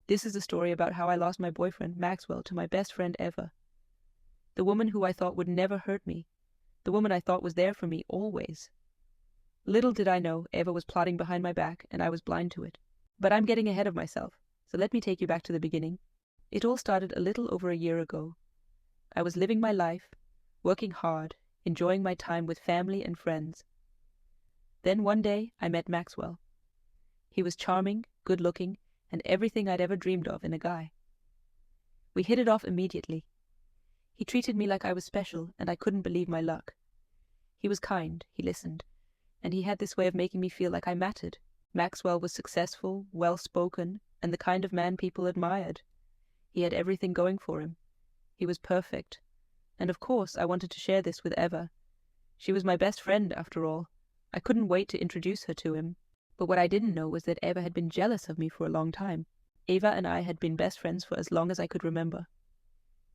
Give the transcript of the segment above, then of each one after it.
This is a story about how I lost my boyfriend, Maxwell, to my best friend ever. The woman who I thought would never hurt me. The woman I thought was there for me always. Little did I know Eva was plotting behind my back, and I was blind to it. But I'm getting ahead of myself, so let me take you back to the beginning. It all started a little over a year ago. I was living my life, working hard, enjoying my time with family and friends. Then one day I met Maxwell. He was charming, good-looking, and everything I'd ever dreamed of in a guy. We hit it off immediately. He treated me like I was special, and I couldn't believe my luck. He was kind, he listened, and he had this way of making me feel like I mattered. Maxwell was successful, well-spoken, and the kind of man people admired. He had everything going for him. He was perfect. And of course I wanted to share this with Eva. She was my best friend, after all. I couldn't wait to introduce her to him. But what I didn't know was that Eva had been jealous of me for a long time. Eva and I had been best friends for as long as I could remember.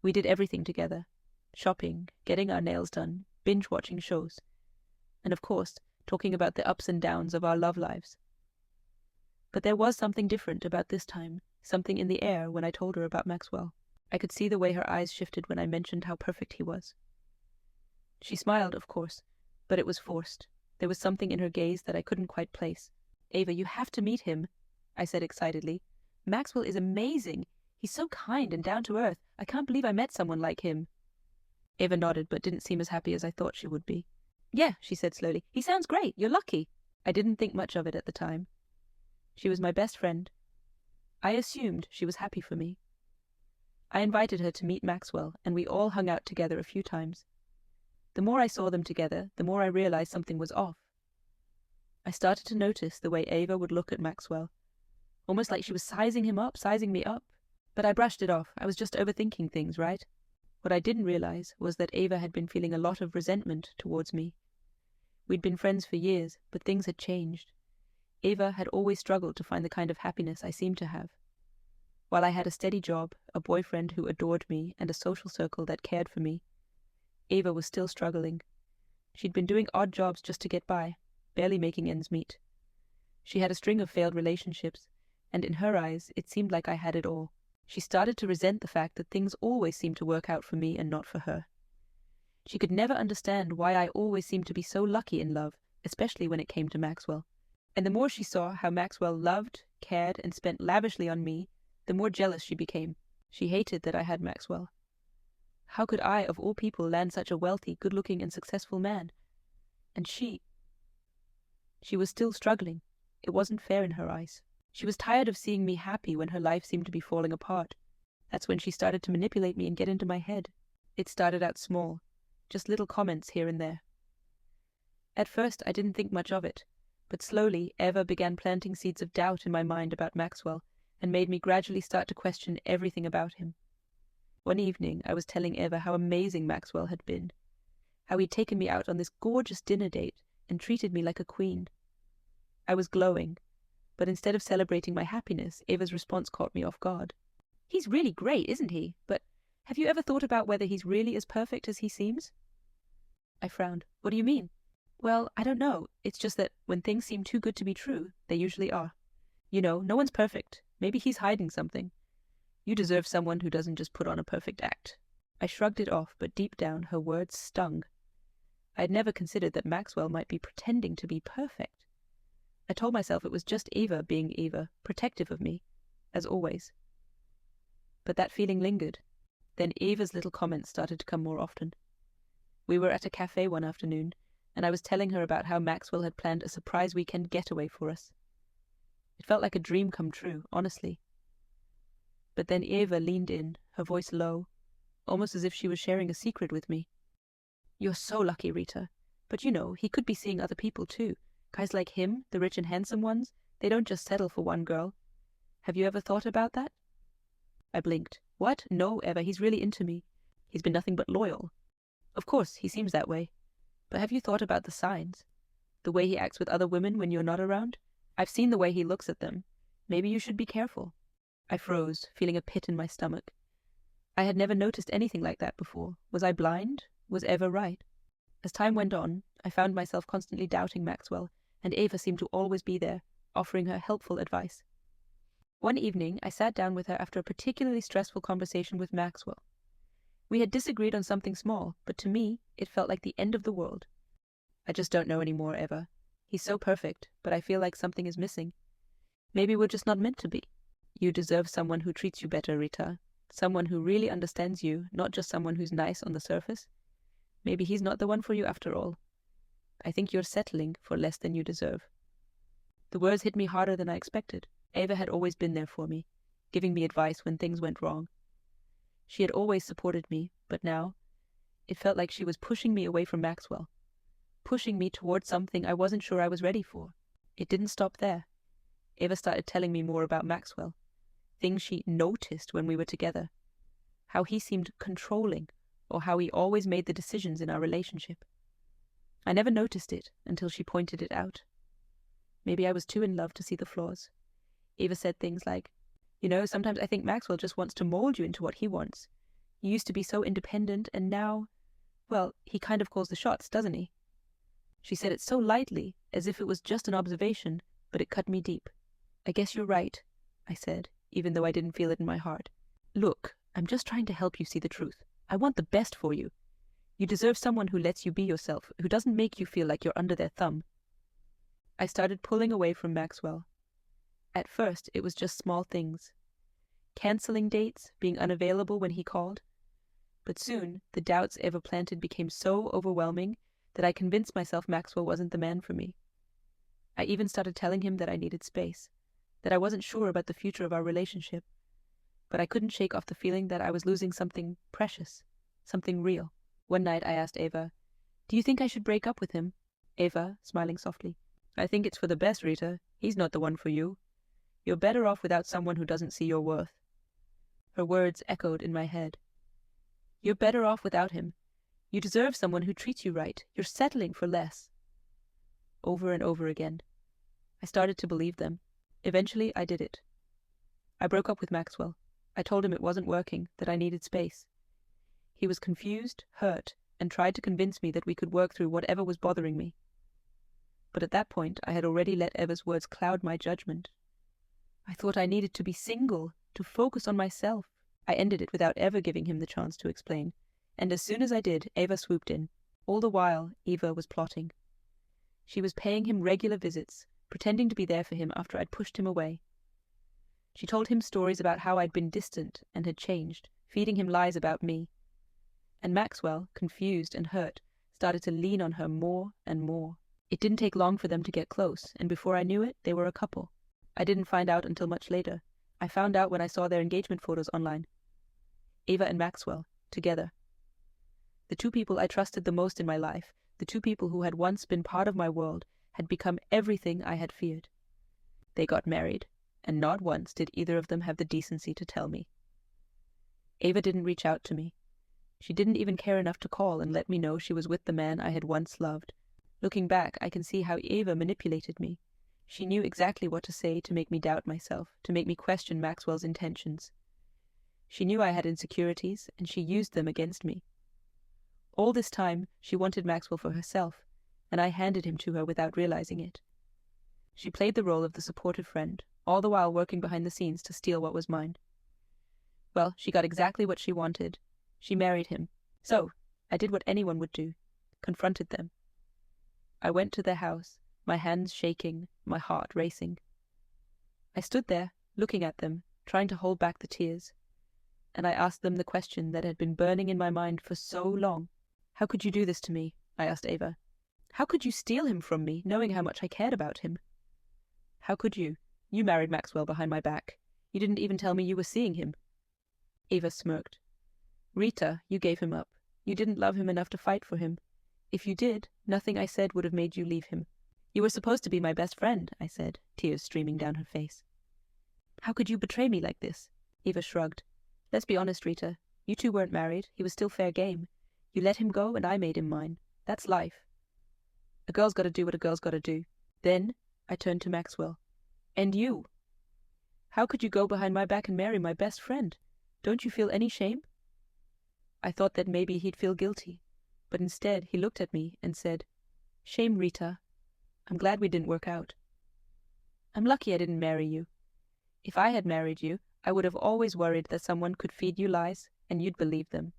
We did everything together. Shopping, getting our nails done, binge-watching shows. And of course, talking about the ups and downs of our love lives. But there was something different about this time, something in the air when I told her about Maxwell. I could see the way her eyes shifted when I mentioned how perfect he was. She smiled, of course, but it was forced. There was something in her gaze that I couldn't quite place. "Eva, you have to meet him," I said excitedly. "Maxwell is amazing. He's so kind and down to earth. I can't believe I met someone like him." Eva nodded, but didn't seem as happy as I thought she would be. "Yeah," she said slowly. "He sounds great. You're lucky." I didn't think much of it at the time. She was my best friend. I assumed she was happy for me. I invited her to meet Maxwell, and we all hung out together a few times. The more I saw them together, the more I realized something was off. I started to notice the way Eva would look at Maxwell, almost like she was sizing him up, sizing me up. But I brushed it off. I was just overthinking things, right? What I didn't realize was that Eva had been feeling a lot of resentment towards me. We'd been friends for years, but things had changed. Eva had always struggled to find the kind of happiness I seemed to have. While I had a steady job, a boyfriend who adored me, and a social circle that cared for me, Eva was still struggling. She'd been doing odd jobs just to get by, barely making ends meet. She had a string of failed relationships, and in her eyes it seemed like I had it all. She started to resent the fact that things always seemed to work out for me and not for her. She could never understand why I always seemed to be so lucky in love, especially when it came to Maxwell. And the more she saw how Maxwell loved, cared, and spent lavishly on me, the more jealous she became. She hated that I had Maxwell. How could I, of all people, land such a wealthy, good-looking, and successful man? And she was still struggling. It wasn't fair in her eyes. She was tired of seeing me happy when her life seemed to be falling apart. That's when she started to manipulate me and get into my head. It started out small, just little comments here and there. At first, I didn't think much of it, but slowly Eva began planting seeds of doubt in my mind about Maxwell and made me gradually start to question everything about him. One evening, I was telling Eva how amazing Maxwell had been, how he'd taken me out on this gorgeous dinner date and treated me like a queen. I was glowing, but instead of celebrating my happiness, Eva's response caught me off guard. "He's really great, isn't he? But have you ever thought about whether he's really as perfect as he seems?" I frowned. "What do you mean?" "Well, I don't know. It's just that when things seem too good to be true, they usually are. You know, no one's perfect. Maybe he's hiding something. You deserve someone who doesn't just put on a perfect act." I shrugged it off, but deep down her words stung. I had never considered that Maxwell might be pretending to be perfect. I told myself it was just Eva being Eva, protective of me, as always. But that feeling lingered. Then Eva's little comments started to come more often. We were at a cafe one afternoon, and I was telling her about how Maxwell had planned a surprise weekend getaway for us. It felt like a dream come true, honestly. But then Eva leaned in, her voice low, almost as if she was sharing a secret with me. "You're so lucky, Rita. But you know, he could be seeing other people too. Guys like him, the rich and handsome ones, they don't just settle for one girl. Have you ever thought about that?" I blinked. "What? No, Eva, he's really into me. He's been nothing but loyal." "Of course, he seems that way. But have you thought about the signs? The way he acts with other women when you're not around? I've seen the way he looks at them. Maybe you should be careful." I froze, feeling a pit in my stomach. I had never noticed anything like that before. Was I blind? Was Eva right? As time went on, I found myself constantly doubting Maxwell, and Eva seemed to always be there, offering her helpful advice. One evening, I sat down with her after a particularly stressful conversation with Maxwell. We had disagreed on something small, but to me, it felt like the end of the world. I just don't know anymore, Eva. He's so perfect, but I feel like something is missing. Maybe we're just not meant to be. You deserve someone who treats you better, Rita. Someone who really understands you, not just someone who's nice on the surface. Maybe he's not the one for you after all. I think you're settling for less than you deserve. The words hit me harder than I expected. Eva had always been there for me, giving me advice when things went wrong. She had always supported me, but now, it felt like she was pushing me away from Maxwell, pushing me towards something I wasn't sure I was ready for. It didn't stop there. Eva started telling me more about Maxwell, things she noticed when we were together, how he seemed controlling, or how he always made the decisions in our relationship. I never noticed it until she pointed it out. Maybe I was too in love to see the flaws. Eva said things like, sometimes I think Maxwell just wants to mold you into what he wants. You used to be so independent, and now, well, he kind of calls the shots, doesn't he? She said it so lightly, as if it was just an observation, but it cut me deep. I guess you're right, I said, even though I didn't feel it in my heart. Look, I'm just trying to help you see the truth. I want the best for you. You deserve someone who lets you be yourself, who doesn't make you feel like you're under their thumb. I started pulling away from Maxwell. At first, it was just small things. Canceling dates, being unavailable when he called. But soon, the doubts Eva planted became so overwhelming that I convinced myself Maxwell wasn't the man for me. I even started telling him that I needed space, that I wasn't sure about the future of our relationship. But I couldn't shake off the feeling that I was losing something precious, something real. One night I asked Eva, "Do you think I should break up with him?" Eva, smiling softly, "I think it's for the best, Rita. He's not the one for you. You're better off without someone who doesn't see your worth." Her words echoed in my head. You're better off without him. You deserve someone who treats you right. You're settling for less. Over and over again. I started to believe them. Eventually, I did it. I broke up with Maxwell. I told him it wasn't working, that I needed space. He was confused, hurt, and tried to convince me that we could work through whatever was bothering me. But at that point, I had already let Eva's words cloud my judgment. I thought I needed to be single, to focus on myself. I ended it without ever giving him the chance to explain, and as soon as I did, Eva swooped in. All the while, Eva was plotting. She was paying him regular visits, pretending to be there for him after I'd pushed him away. She told him stories about how I'd been distant and had changed, feeding him lies about me. And Maxwell, confused and hurt, started to lean on her more and more. It didn't take long for them to get close, and before I knew it, they were a couple. I didn't find out until much later. I found out when I saw their engagement photos online. Eva and Maxwell, together. The two people I trusted the most in my life, the two people who had once been part of my world, had become everything I had feared. They got married, and not once did either of them have the decency to tell me. Eva didn't reach out to me. She didn't even care enough to call and let me know she was with the man I had once loved. Looking back, I can see how Eva manipulated me. She knew exactly what to say to make me doubt myself, to make me question Maxwell's intentions. She knew I had insecurities, and she used them against me. All this time, she wanted Maxwell for herself, and I handed him to her without realizing it. She played the role of the supportive friend, all the while working behind the scenes to steal what was mine. Well, she got exactly what she wanted. She married him. So, I did what anyone would do, confronted them. I went to their house, my hands shaking, my heart racing. I stood there, looking at them, trying to hold back the tears, and I asked them the question that had been burning in my mind for so long. "How could you do this to me?" I asked Eva. "How could you steal him from me, knowing how much I cared about him?" "How could you? You married Maxwell behind my back. You didn't even tell me you were seeing him." Eva smirked. "Rita, you gave him up. You didn't love him enough to fight for him. If you did, nothing I said would have made you leave him." "You were supposed to be my best friend," I said, tears streaming down her face. "How could you betray me like this?" Eva shrugged. "Let's be honest, Rita. You two weren't married. He was still fair game. You let him go, and I made him mine. That's life. A girl's got to do what a girl's got to do." Then I turned to Maxwell. "And you? How could you go behind my back and marry my best friend? Don't you feel any shame?" I thought that maybe he'd feel guilty, but instead he looked at me and said, "Shame, Rita. I'm glad we didn't work out. I'm lucky I didn't marry you. If I had married you, I would have always worried that someone could feed you lies and you'd believe them.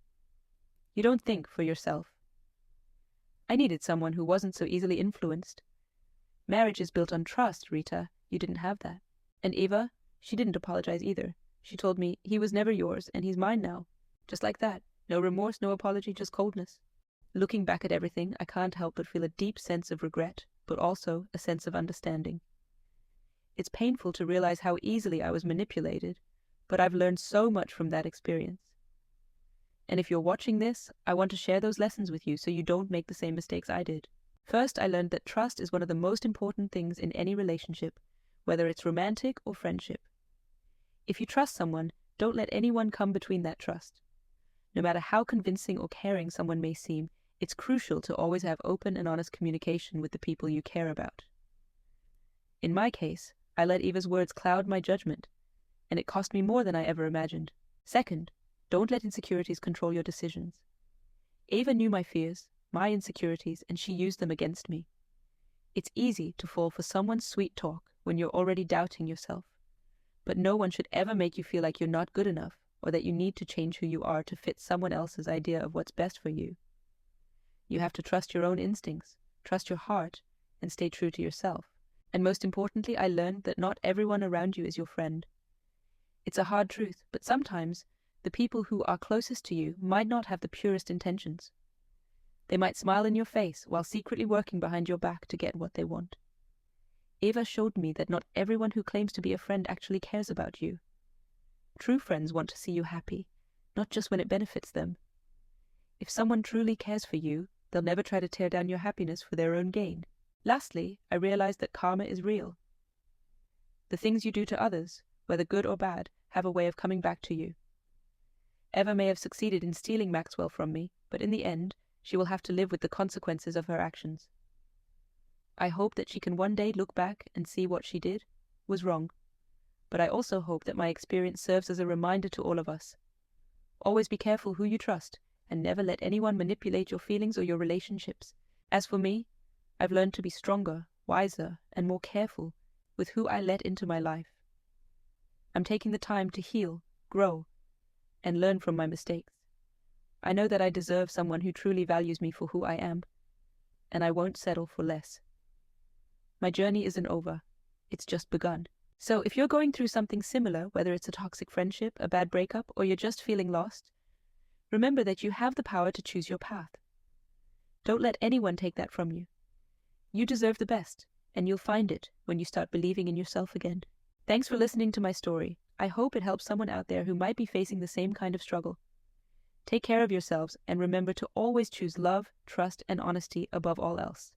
You don't think for yourself. I needed someone who wasn't so easily influenced. Marriage is built on trust, Rita. You didn't have that. And Eva, she didn't apologize either. She told me, he was never yours and he's mine now. Just like that. No remorse, no apology, just coldness. Looking back at everything, I can't help but feel a deep sense of regret, but also a sense of understanding. It's painful to realize how easily I was manipulated, but I've learned so much from that experience. And if you're watching this, I want to share those lessons with you so you don't make the same mistakes I did. First, I learned that trust is one of the most important things in any relationship, whether it's romantic or friendship. If you trust someone, don't let anyone come between that trust. No matter how convincing or caring someone may seem, it's crucial to always have open and honest communication with the people you care about. In my case, I let Eva's words cloud my judgment, and it cost me more than I ever imagined. Second, don't let insecurities control your decisions. Eva knew my fears, my insecurities, and she used them against me. It's easy to fall for someone's sweet talk when you're already doubting yourself, but no one should ever make you feel like you're not good enough or that you need to change who you are to fit someone else's idea of what's best for you. You have to trust your own instincts, trust your heart, and stay true to yourself. And most importantly, I learned that not everyone around you is your friend. It's a hard truth, but sometimes the people who are closest to you might not have the purest intentions. They might smile in your face while secretly working behind your back to get what they want. Eva showed me that not everyone who claims to be a friend actually cares about you. True friends want to see you happy, not just when it benefits them. If someone truly cares for you, they'll never try to tear down your happiness for their own gain. Lastly, I realized that karma is real. The things you do to others, whether good or bad, have a way of coming back to you. Eva may have succeeded in stealing Maxwell from me, but in the end, she will have to live with the consequences of her actions. I hope that she can one day look back and see what she did was wrong. But I also hope that my experience serves as a reminder to all of us. Always be careful who you trust, and never let anyone manipulate your feelings or your relationships. As for me, I've learned to be stronger, wiser, and more careful with who I let into my life. I'm taking the time to heal, grow, and learn from my mistakes. I know that I deserve someone who truly values me for who I am, and I won't settle for less. My journey isn't over. It's just begun. So if you're going through something similar, whether it's a toxic friendship, a bad breakup, or you're just feeling lost, remember that you have the power to choose your path. Don't let anyone take that from you. You deserve the best, and you'll find it when you start believing in yourself again. Thanks for listening to my story. I hope it helps someone out there who might be facing the same kind of struggle. Take care of yourselves, and remember to always choose love, trust, and honesty above all else.